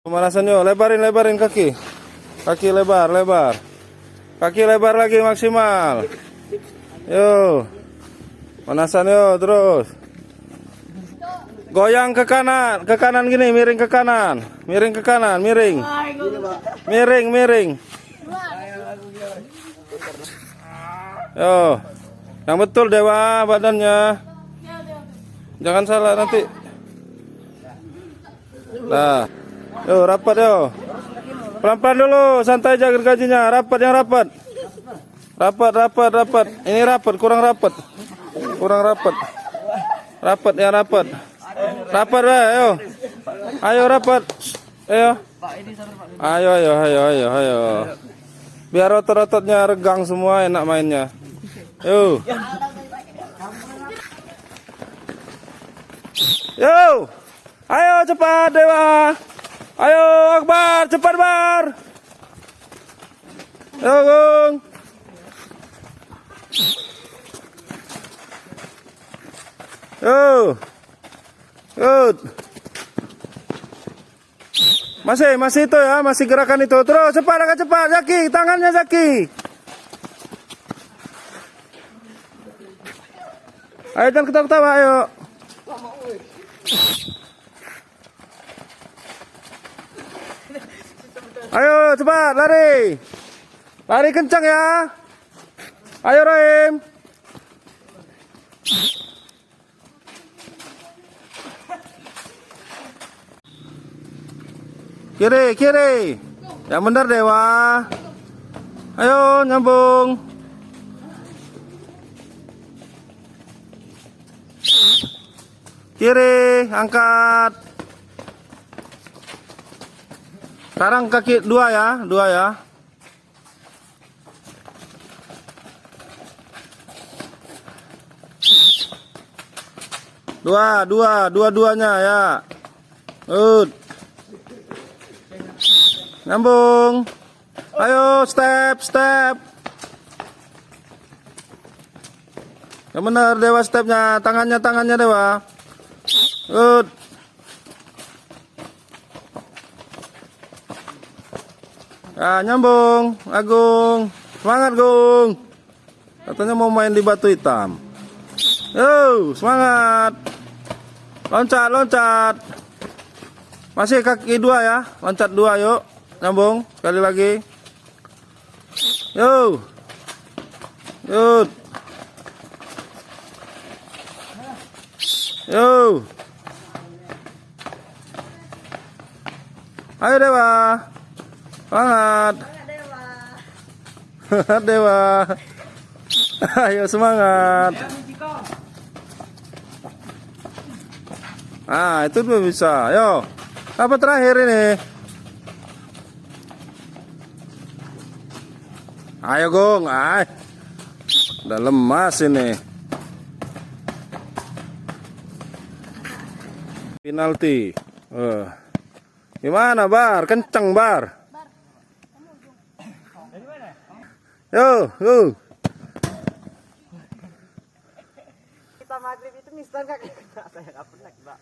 Pemanasan yuk, lebarin kaki. Kaki lebar. Kaki lebar lagi maksimal. Yuk. Pemanasan yuk, terus. Goyang ke kanan gini, miring ke kanan. Miring. Yo. Yang betul Dewa badannya. Jangan salah nanti. Nah. Yo, rapat yo. Pelan-pelan dulu, santai aja gergajinya. Rapat. Ini rapat, kurang rapat. Rapat. Rapat, ayo. Ayo rapat. Ayo. Biar otot-ototnya regang semua, enak mainnya. Yo. Ayo cepat Dewa. Ayo Akbar, cepat Bar. Ayo Gung. Good. Masih itu ya, masih gerakan itu. Terus cepat, Zaki, tangannya Zaki. Ayo jangan ketawa-ketawa, ayo. Ayo cepat lari. Lari kencang ya. Ayo Rahim. Kiri. Yang benar Dewa. Ayo nyambung. Kiri, angkat. Sekarang kaki dua ya. Dua-duanya ya. Good. Nyambung. Ayo step. Yang benar Dewa stepnya, tangannya Dewa. Good. Ya, nyambung, Agung. Semangat, Gung. Katanya mau main di batu hitam. Yo, semangat. Loncat. Masih kaki dua ya. Loncat dua, yuk. Nyambung, sekali lagi. Yo. Good. Yo. Ayo Dewa. Semangat. Dewa. Ayo semangat. Ah, itu tuh bisa. Ayo. Apa terakhir ini? Ayo Gung. Udah lemas ini. Penalti. Gimana Bar? Kenceng Bar. Yo. Kita maghrib itu mister saya nggak pernah, Mbak.